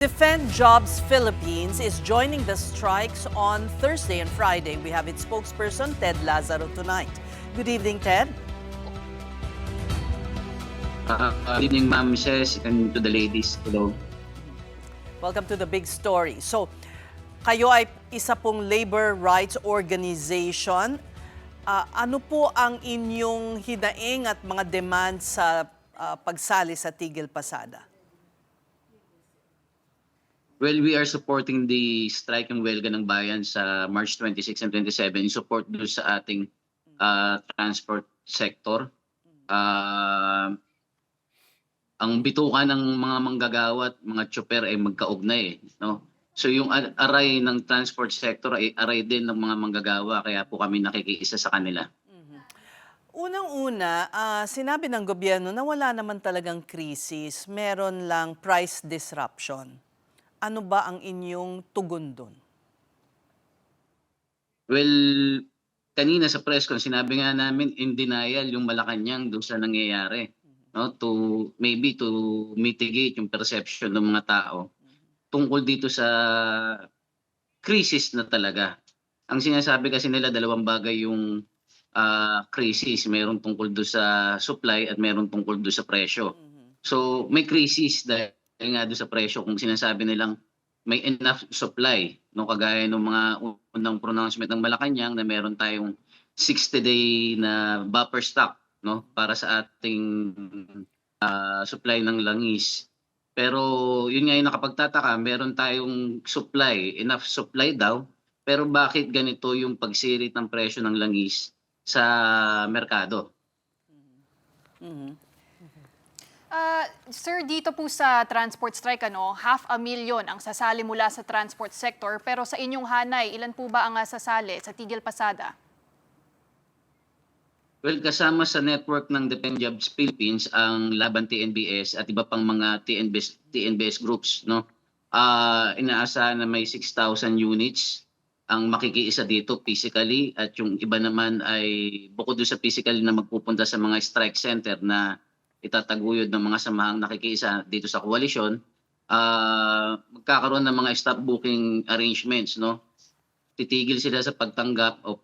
Defend Jobs Philippines is joining the strikes on Thursday and Friday. We have its spokesperson, Ted Lazaro, tonight. Good evening, Ted. Good evening, Ma'am Ses, and to the ladies. Hello. Welcome to the big story. So, kayo ay isa pong labor rights organization. Ano po ang inyong hinaing at mga demand sa pagsali sa Tigil Pasada? Well, we are supporting the strike ng Huelga ng Bayan sa March 26 and 27 in support doon sa ating transport sector. Ang bituka ng mga manggagawa at mga tsoper ay magkaugnay. No? So yung aray ng transport sector ay aray din ng mga manggagawa, kaya po kami nakikiisa sa kanila. Unang-una, sinabi ng gobyerno na wala naman talagang krisis, meron lang price disruption. Ano ba ang inyong tugon doon? Well, kanina sa press con, sinabi nga namin in denial yung Malacanang doon sa nangyayari. No? Maybe to mitigate yung perception ng mga tao tungkol dito sa crisis na talaga. Ang sinasabi kasi nila, dalawang bagay yung crisis. Meron tungkol doon sa supply at meron tungkol doon sa presyo. So may crisis dahil nga doon sa presyo, kung sinasabi nilang may enough supply, no, kagaya ng mga unang pronouncement ng Malacanang na meron tayong 60-day na buffer stock, no, para sa ating supply ng langis. Pero yun nga yung nakapagtataka, meron tayong supply, enough supply daw, pero bakit ganito yung pagsirit ng presyo ng langis sa merkado? Sir, dito po sa transport strike, 500,000 ang sasali mula sa transport sector. Pero sa inyong hanay, ilan po ba ang sasali sa Tigil Pasada? Well, kasama sa network ng Defend Jobs Philippines ang Laban TNBS at iba pang mga TNBS groups, no? Inaasahan na may 6,000 units ang makikiisa dito physically, at yung iba naman ay bukod doon sa physically na magpupunta sa mga strike center na itataguyod ng mga samahang nakikiisa dito sa koalisyon, magkakaroon ng mga stop booking arrangements, no? Titigil sila sa pagtanggap o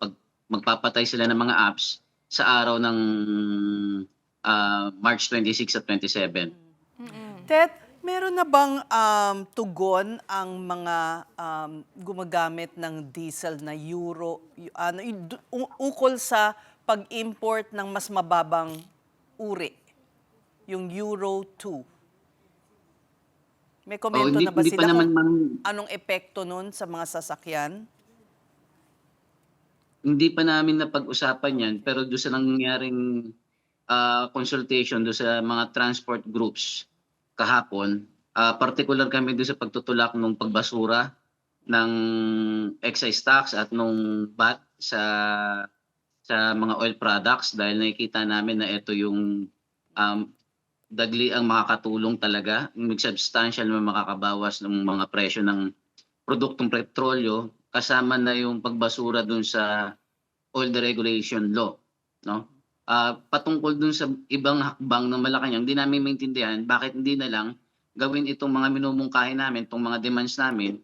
magpapatay sila ng mga apps sa araw ng March 26 at 27. Ted, meron na bang tugon ang mga gumagamit ng diesel na euro, ukol sa pag-import ng mas mababang uri, yung Euro 2? May komento na ba Hindi pa sila naman, kung anong epekto nun sa mga sasakyan? hindi pa namin napag-usapan yan, pero doon sa nangyaring consultation doon sa mga transport groups kahapon, particular kami doon sa pagtutulak ng pagbasura ng excise tax at nung VAT sa mga oil products, dahil nakikita namin na ito yung dagli ang makakatulong talaga, substantial na makakabawas ng mga presyo ng produktong petrolyo, kasama na yung pagbasura dun sa oil deregulation law, no? Patungkol dun sa ibang hakbang ng Malacanang, hindi namin maintindihan bakit hindi na lang gawin itong mga minumungkahi namin, itong mga demands namin,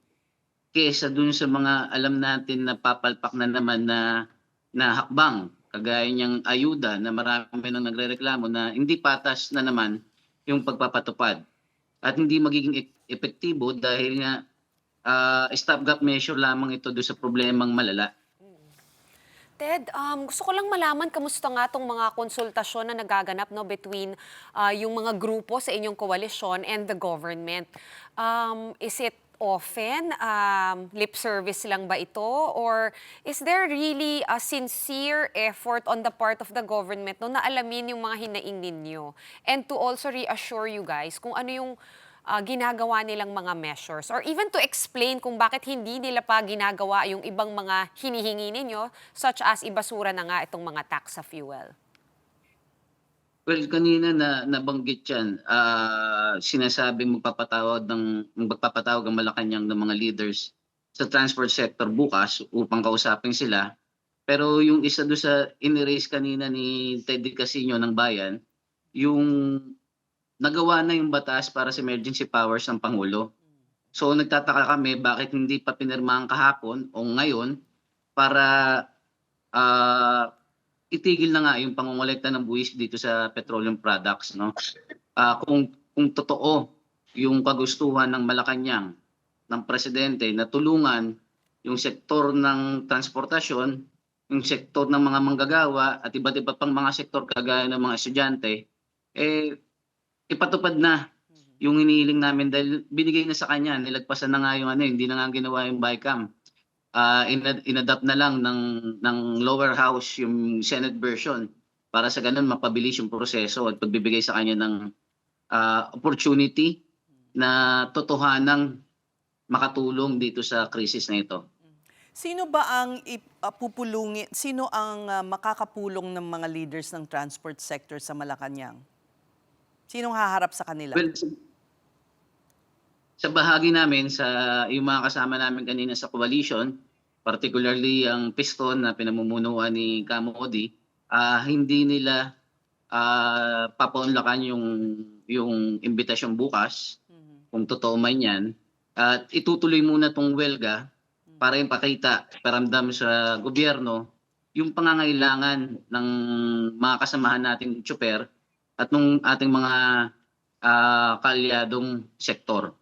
kesa dun sa mga alam natin na papalpak na naman na hakbang, kagaya niyang ayuda na marami nang nagrereklamo na hindi patas na naman yung pagpapatupad at hindi magiging epektibo dahil nga stopgap measure lamang ito doon sa problemang malala. Ted, gusto ko lang malaman kamusta nga tong mga konsultasyon na nagaganap between yung mga grupo sa inyong koalisyon and the government. Is it often lip service lang ba ito, or is there really a sincere effort on the part of the government na alamin yung mga hinaing ninyo and to also reassure you guys kung ano yung ginagawa nilang mga measures, or even to explain kung bakit hindi nila pa ginagawa yung ibang mga hinihingi ninyo, such as ibasura na nga itong mga tax sa fuel? Well, kanina na nabanggit yan, sinasabing magpapatawag ang Malacanang ng mga leaders sa transport sector bukas upang kausapin sila. Pero yung isa doon sa in-raise kanina ni Teddy Casino ng Bayan, yung nagawa na yung batas para sa emergency powers ng Pangulo. So nagtataka kami bakit hindi pa pinirmahan kahapon o ngayon para itigil na nga yung pangongolekta ng buwis dito sa petroleum products, no? Kung totoo yung kagustuhan ng Malacanang ng presidente na tulungan yung sektor ng transportasyon, yung sektor ng mga manggagawa at iba't iba pang mga sektor kagaya ng mga estudyante, ipatupad na yung hinihiling namin dahil binigay na sa kanya, nilagpasan na nga yung hindi na nga ginawa yung BICAM. Inadapt na lang ng lower house yung Senate version para sa ganun mapabilis yung proseso at pagbibigay sa kanya ng opportunity na totohanang makatulong dito sa krisis na ito. Sino ba ang pupulungin, sino ang makakapulong ng mga leaders ng transport sector sa Malacanang? Sinong haharap sa kanila? Well, sa bahagi namin, sa yung mga kasama namin kanina sa coalition, particularly ang Piston na pinamumunuan ni Camo Odi, hindi nila papaunlakan yung imbitasyon bukas, kung totoo man yan. At itutuloy muna tong welga para ipakita, paramdam sa gobyerno, yung pangangailangan ng mga kasamahan nating tsuper at ng ating mga kaalyadong sektor.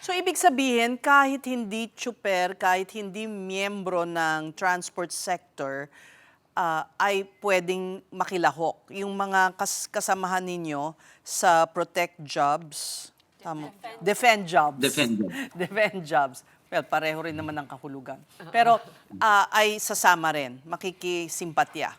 So ibig sabihin, kahit hindi tsuper, kahit hindi miyembro ng transport sector, ay pwedeng makilahok. Yung mga kasamahan ninyo sa Protect Jobs, Defend Jobs. Defend Jobs. Well, pareho rin naman ang kahulugan. Pero ay sasama rin, makikisimpatya.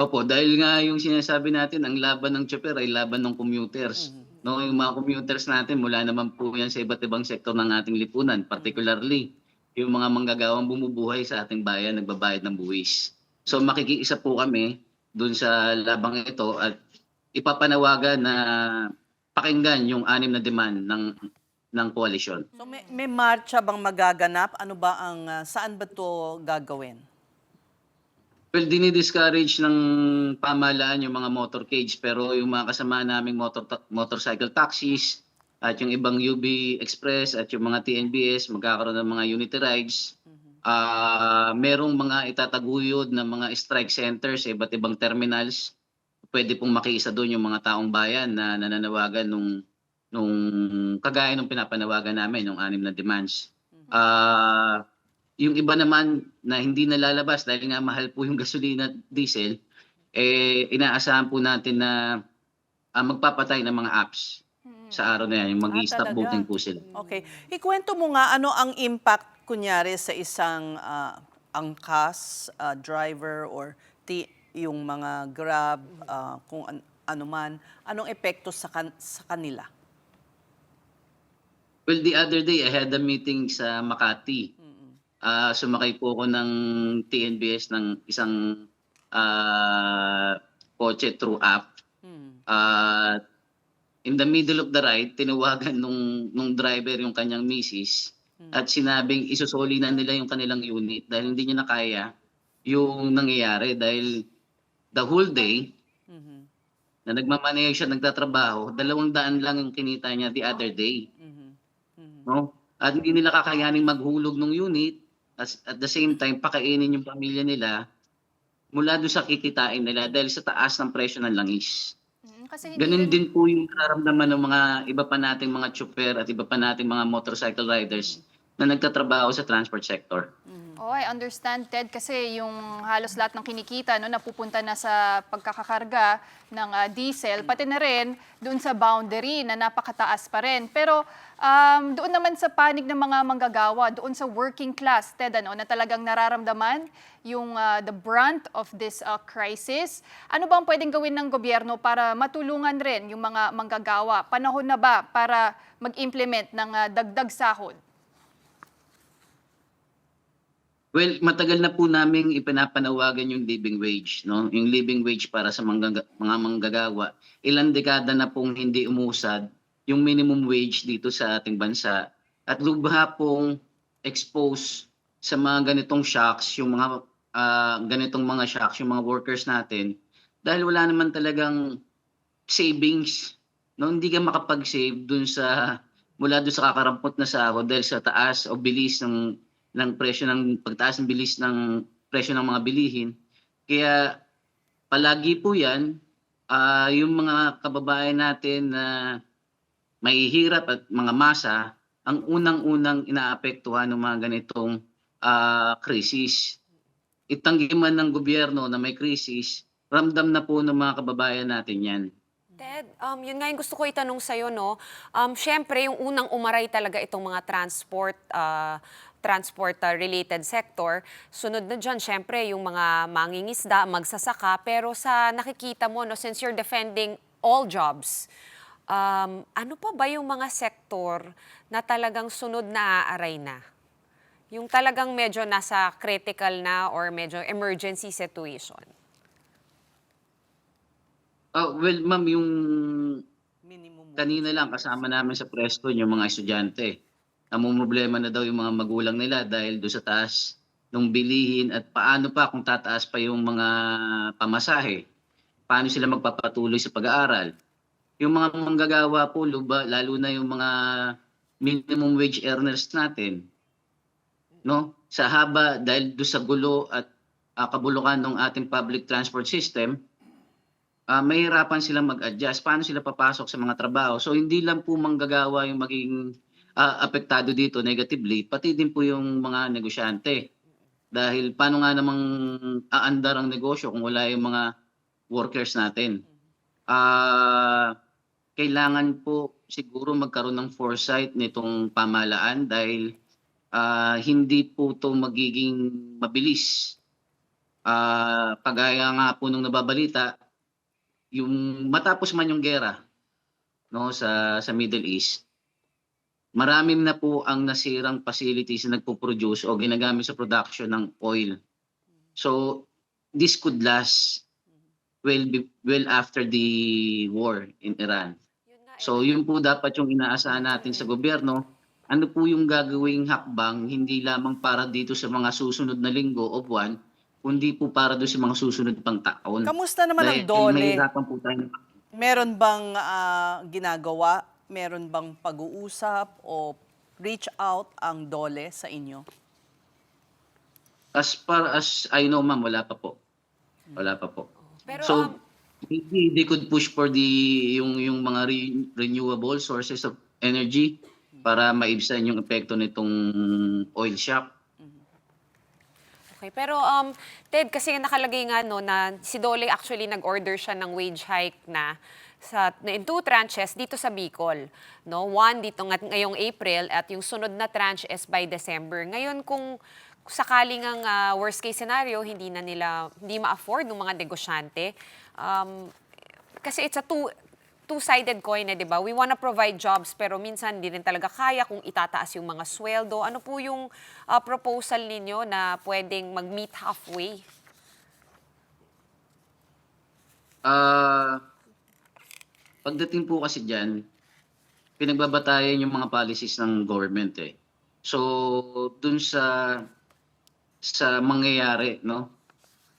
Opo, dahil nga yung sinasabi natin, ang laban ng tsuper ay laban ng commuters. No, yung mga commuters natin, mula naman po yan sa iba't ibang sektor ng ating lipunan, particularly yung mga manggagawang bumubuhay sa ating bayan, nagbabayad ng buwis. So makikiisa po kami dun sa labang ito at ipapanawagan na pakinggan yung 6 na demand ng koalisyon. So may marcha bang magaganap? Ano ba ang, saan ba to gagawin? Well, dinidiscourage ng pamahalaan yung mga motorcade pero yung mga kasama naming motorcycle taxis at yung ibang UB Express at yung mga TNBS magkakaroon ng mga unity rides. Merong mga itataguyod na mga strike centers sa iba't ibang terminals. Pwede pong makiisa doon yung mga taong bayan na nananawagan nung kagaya nung pinapanawagan namin, yung 6 na demands. Yung iba naman na hindi nalalabas dahil nga mahal po yung gasolina at diesel, inaasahan po natin na magpapatay ng mga apps sa araw na yan. Yung mag-i-stop talaga? voting po sila. Okay. Ikwento mo nga, ano ang impact, kunyari, sa isang angkas, driver, or yung mga Grab, kung ano man, anong epekto sa kanila? Well, the other day, I had a meeting sa Makati. Sumakay po ako ng TNBS ng isang kotse through app. In the middle of the ride, tinawagan nung driver yung kanyang misis at sinabing isusoli na nila yung kanilang unit dahil hindi niya na kaya yung nangyayari dahil the whole day na nagmamaneho siya, nagtatrabaho, 200 lang yung kinita niya the other day. No? At hindi nila kakayaning maghulog ng unit at the same time pakainin yung pamilya nila mula doon sa kikitain nila dahil sa taas ng presyo ng langis. Kasi Ganun din po yung nararamdaman ng mga iba pa nating mga tsuper at iba pa nating mga motorcycle riders na nagtatrabaho sa transport sector. Oh, I understand, Ted, kasi yung halos lahat ng kinikita napupunta na sa pagkakakarga ng diesel, pati na rin doon sa boundary na napakataas pa rin. Pero doon naman sa panig ng mga manggagawa, doon sa working class, Ted, na talagang nararamdaman yung the brunt of this crisis. Ano ba ang pwedeng gawin ng gobyerno para matulungan rin yung mga manggagawa? Panahon na ba para mag-implement ng dagdag sahod? Well, matagal na po naming ipinapanawagan yung living wage, no? Yung living wage para sa mga manggagawa. Ilang dekada na pong hindi umusad yung minimum wage dito sa ating bansa. At lubha pong expose sa mga ganitong shocks, yung mga ganitong mga shocks, yung mga workers natin, dahil wala naman talagang savings, no? Hindi ka makapag-save dun sa mula doon sa kakarampot na sahod dahil sa taas o bilis ng presyo ng pagtaas ng bilis ng presyo ng mga bilihin. Kaya palagi po 'yan, yung mga kababayan natin na mahihirap at mga masa ang unang-unang inaapektuhan ng mga ganitong krisis. Itanggi man ng gobyerno na may krisis, ramdam na po ng mga kababayan natin 'yan. Ted, yun nga yung gusto ko itanong sa'yo, no? Siyempre, yung unang umaray talaga itong mga transport-related sector. Sunod na dyan, siyempre, yung mga mangingisda, magsasaka. Pero sa nakikita mo, no, since you're defending all jobs, ano pa ba yung mga sektor na talagang sunod na aaray na? Yung talagang medyo nasa critical na or medyo emergency situation? Well, ma'am, yung Minimum wage. kanina lang kasama namin sa presko yung mga estudyante. Namumroblema na daw yung mga magulang nila dahil doon sa taas ng bilihin at paano pa kung tataas pa yung mga pamasahe. Paano sila magpapatuloy sa pag-aaral. Yung mga manggagawa po, lalo na yung mga minimum wage earners natin, no? Sa haba dahil doon sa gulo at kabulukan ng ating public transport system, mahirapan silang mag-adjust. Paano sila papasok sa mga trabaho? So hindi lang po manggagawa yung magiging apektado dito negatively, pati din po yung mga negosyante. Dahil paano nga namang aandar ang negosyo kung wala yung mga workers natin? Kailangan po siguro magkaroon ng foresight nitong pamahalaan dahil hindi po ito magiging mabilis. Kagaya nga po nung nababalita, yung matapos man yung gera, no, sa Middle East, marami na po ang nasirang facilities na nagpo-produce o ginagamit sa production ng oil. So this could last well after the war in Iran. So yun po dapat yung inaasahan natin sa gobyerno. Ano po yung gagawing hakbang hindi lamang para dito sa mga susunod na linggo o buwan, kundi po para doon sa mga susunod pang taon. Kamusta naman ang Dahil DOLE? mahirapan po tayo. Meron bang ginagawa? Meron bang pag-uusap o reach out ang DOLE sa inyo? As far as I know, ma'am, wala pa po. Wala pa po. Pero, So, maybe they could push for yung mga renewable sources of energy para maibsan yung epekto nitong oil shock. okay. Pero, Ted, kasi nakalagay nga no, na si Dole actually nag-order siya ng wage hike na in 2 tranches dito sa Bicol. No? One dito ngayong April at yung sunod na tranche is by December. Ngayon, kung sakaling ang worst case scenario, hindi ma-afford ng mga negosyante, kasi it's a two-sided coin, di ba? We wanna provide jobs, pero minsan hindi rin talaga kaya kung itataas yung mga sweldo. Ano po yung proposal ninyo na pwedeng mag-meet halfway? Pagdating po kasi dyan, pinagbabatayan yung mga policies ng government eh. So, dun sa mangyayari, no?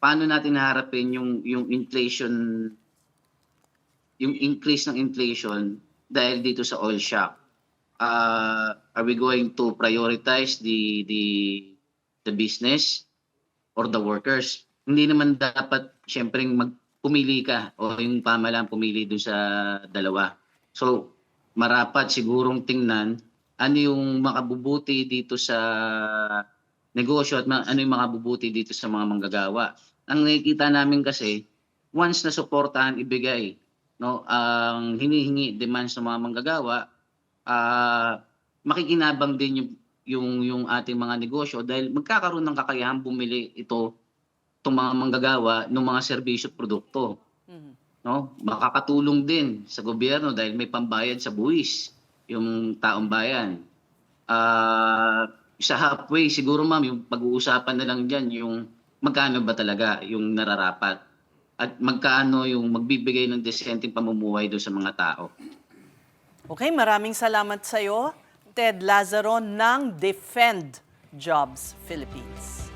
Paano natin haharapin yung inflation, yung increase ng inflation dahil dito sa oil shock? Are we going to prioritize the business or the workers? Hindi naman dapat siyempre pumili ka o yung pamahalaan pumili doon sa dalawa. So, marapat sigurong tingnan ano yung makabubuti dito sa negosyo at ano yung makabubuti dito sa mga manggagawa. Ang nakikita namin kasi, once na suportahan ibigay, no, ang hinihingi demands ng mga manggagawa, makikinabang din yung ating mga negosyo dahil magkakaroon ng kakayahan bumili itong mga manggagawa ng mga serbisyo at produkto. No? Makakatulong din sa gobyerno dahil may pambayad sa buwis yung taong bayan. Sa halfway, siguro ma'am, yung pag-uusapan na lang dyan, yung magkano ba talaga yung nararapat at magkano yung magbibigay ng desenteng pamumuhay doon sa mga tao. Okay, maraming salamat sa iyo, Ted Lazaro ng Defend Jobs Philippines.